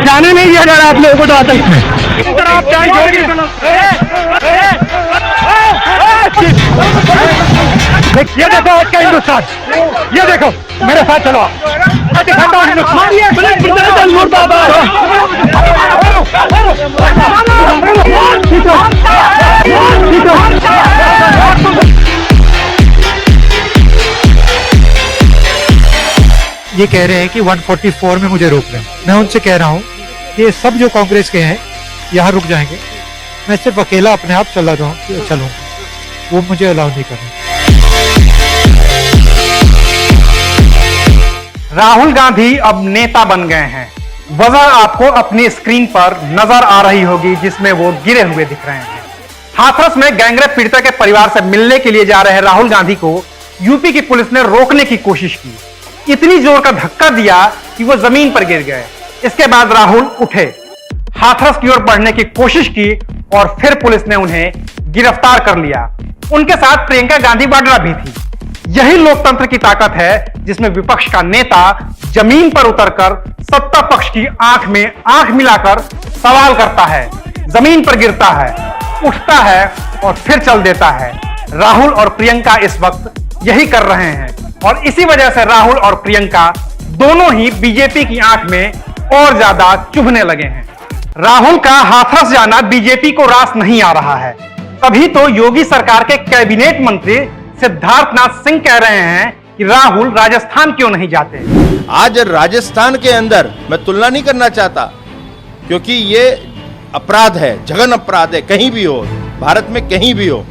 जाने नहीं दिया जा रहा आप लोगों को तो आतंक में। ये देखो आज का हिंदुस्तान, ये देखो मेरे साथ चलो, मैं दिखाता हूँ हिंदुस्तान। ये कह रहे हैं कि 144 में मुझे रोक लें। मैं उनसे कह रहा हूँ कि ये सब जो कांग्रेस के हैं यहाँ रुक जाएंगे, मैं सिर्फ अकेला अपने आप चलूँ, वो मुझे अलाउ नहीं करें। राहुल गांधी अब नेता बन गए हैं। वजह आपको अपनी स्क्रीन पर नजर आ रही होगी, जिसमें वो गिरे हुए दिख रहे हैं। हाथरस में गैंगरेप पीड़िता के परिवार से मिलने के लिए जा रहे राहुल गांधी को यूपी की पुलिस ने रोकने की कोशिश की। इतनी जोर का धक्का दिया कि वो जमीन पर गिर गए। इसके बाद राहुल उठे, हाथरस की ओर बढ़ने की कोशिश की और फिर पुलिस ने उन्हें गिरफ्तार कर लिया। उनके साथ प्रियंका गांधी वाड्रा भी थी। यही लोकतंत्र की ताकत है, जिसमें विपक्ष का नेता जमीन पर उतरकर सत्ता पक्ष की आंख में आंख मिलाकर सवाल करता है, जमीन पर गिरता है, उठता है और फिर चल देता है। राहुल और प्रियंका इस वक्त यही कर रहे हैं और इसी वजह से राहुल और प्रियंका दोनों ही बीजेपी की आंख में और ज्यादा चुभने लगे हैं। राहुल का हाथरस जाना बीजेपी को रास नहीं आ रहा है। तभी तो योगी सरकार के कैबिनेट मंत्री सिद्धार्थनाथ सिंह कह रहे हैं कि राहुल राजस्थान क्यों नहीं जाते। आज राजस्थान के अंदर मैं तुलना नहीं करना चाहता, क्योंकि ये अपराध है, जघन अपराध है, कहीं भी हो, भारत में कहीं भी हो,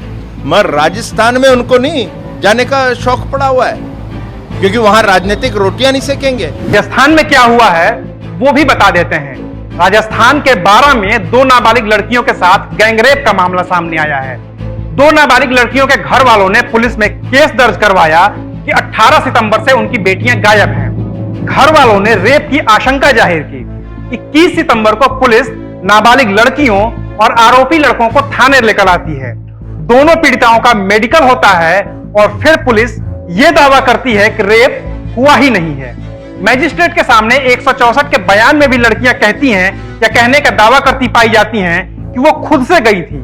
मगर राजस्थान में उनको नहीं जाने का शौक पड़ा हुआ है, क्योंकि वहां राजनीतिक रोटियां नहीं सेकेंगे। राजस्थान में क्या हुआ है वो भी बता देते हैं। राजस्थान के 12 में 2 नाबालिग लड़कियों के साथ गैंगरेप का मामला सामने आया है। 2 नाबालिग लड़कियों के घर वालों ने पुलिस में केस दर्ज करवाया कि 18 सितंबर से उनकी बेटियां गायब हैं। घर वालों ने रेप की आशंका जाहिर की। 21 सितंबर को पुलिस नाबालिग लड़कियों और आरोपी लड़कों को थाने लेकर आती है। दोनों पीड़िताओं का मेडिकल होता है और फिर पुलिस यह दावा करती है कि रेप हुआ ही नहीं है। मैजिस्ट्रेट के सामने 164 के बयान में भी लड़कियां कहती हैं या कहने का दावा करती पाई जाती हैं कि वो खुद से गई थी।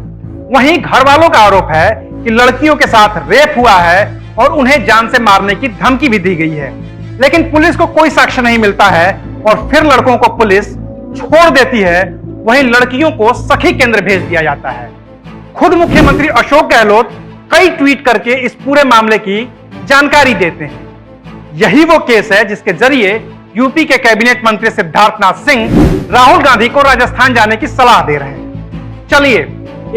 वहीं घर वालों का आरोप है कि लड़कियों के साथ रेप हुआ है और उन्हें जान से मारने की धमकी भी दी गई है, लेकिन पुलिस को कोई साक्ष्य नहीं मिलता है और फिर लड़कों को पुलिस छोड़ देती है। वहीं लड़कियों को सखी केंद्र भेज दिया जाता है। खुद मुख्यमंत्री अशोक गहलोत कई ट्वीट करके इस पूरे मामले की जानकारी देते हैं। यही वो केस है जिसके जरिए यूपी के कैबिनेट मंत्री सिद्धार्थनाथ सिंह राहुल गांधी को राजस्थान जाने की सलाह दे रहे हैं। चलिए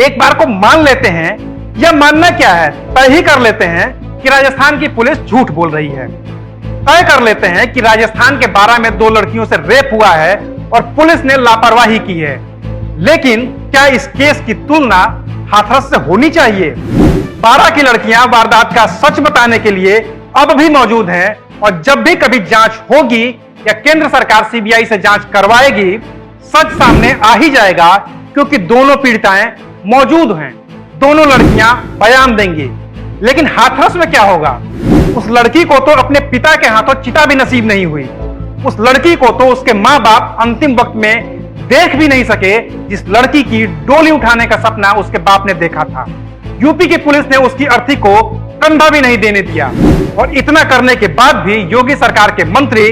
एक बार को मान लेते हैं, या मानना क्या है, तय ही कर लेते हैं कि राजस्थान की पुलिस झूठ बोल रही है। तय कर लेते हैं कि राजस्थान के 12 में 2 लड़कियों से रेप हुआ है और पुलिस ने लापरवाही की है। लेकिन क्या इस केस की तुलना हाथरस से होनी चाहिए? 12 की लड़कियां वारदात का सच बताने के लिए अब भी मौजूद हैं और जब भी कभी जांच होगी या केंद्र सरकार सीबीआई से जांच करवाएगी, सच सामने आ ही जाएगा, क्योंकि दोनों पीड़िताएं मौजूद हैं, दोनों लड़कियां बयान देंगी। लेकिन हाथरस में क्या होगा? उस लड़की को तो अपने पिता के हाथों चिता भी नसीब नहीं हुई। उस लड़की को तो उसके मां बाप अंतिम वक्त में देख भी नहीं सके, जिस लड़की की डोली उठाने का सपना उसके बाप ने देखा था। यूपी की पुलिस ने उसकी अर्थी को कंधा भी नहीं देने दिया और इतना करने के बाद भी योगी सरकार के मंत्री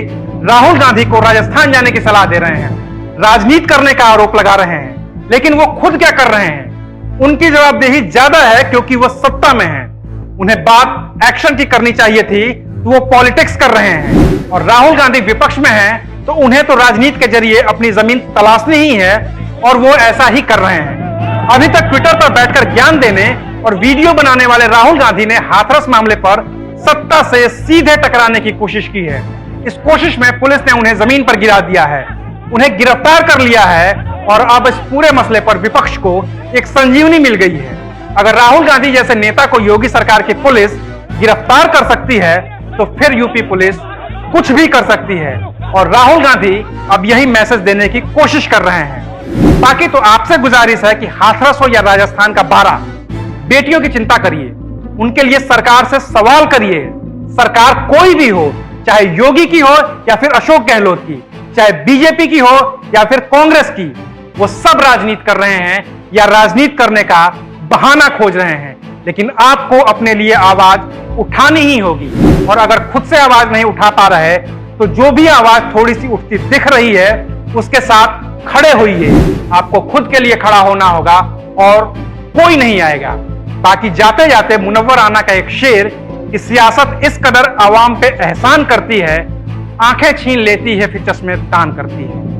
राहुल गांधी को राजस्थान जाने की सलाह दे रहे हैं, राजनीति करने का आरोप लगा रहे हैं। लेकिन वो खुद क्या कर रहे हैं? उनकी जवाबदेही ज्यादा है, क्योंकि वो सत्ता में है। उन्हें बात एक्शन की करनी चाहिए थी, तो वो पॉलिटिक्स कर रहे हैं। और राहुल गांधी विपक्ष में हैं, तो उन्हें तो राजनीति के जरिए अपनी जमीन तलाशनी ही है और वो ऐसा ही कर रहे हैं। अभी तक ट्विटर पर बैठकर ज्ञान देने और वीडियो बनाने वाले राहुल गांधी ने हाथरस मामले पर सत्ता से सीधे टकराने की कोशिश की है। इस कोशिश में पुलिस ने उन्हें जमीन पर गिरा दिया है, उन्हें गिरफ्तार कर लिया है और अब इस पूरे मसले पर विपक्ष को एक संजीवनी मिल गई है। अगर राहुल गांधी जैसे नेता को योगी सरकार की पुलिस गिरफ्तार कर सकती है, तो फिर यूपी पुलिस कुछ भी कर सकती है और राहुल गांधी अब यही मैसेज देने की कोशिश कर रहे हैं। बाकी तो आपसे गुजारिश है कि हाथरस हो या राजस्थान का 12, बेटियों की चिंता करिए, उनके लिए सरकार से सवाल करिए। सरकार कोई भी हो, चाहे योगी की हो या फिर अशोक गहलोत की, चाहे बीजेपी की हो या फिर कांग्रेस की, वो सब राजनीति कर रहे हैं या राजनीति करने का बहाना खोज रहे हैं। लेकिन आपको अपने लिए आवाज उठानी ही होगी, और अगर खुद से आवाज नहीं उठा पा रहे तो जो भी आवाज थोड़ी सी उठती दिख रही है उसके साथ खड़े होइए। आपको खुद के लिए खड़ा होना होगा और कोई नहीं आएगा। बाकी जाते जाते मुनव्वर राना का एक शेर कि सियासत इस कदर आवाम पे एहसान करती है, आंखें छीन लेती है फिर चश्मे तान करती है।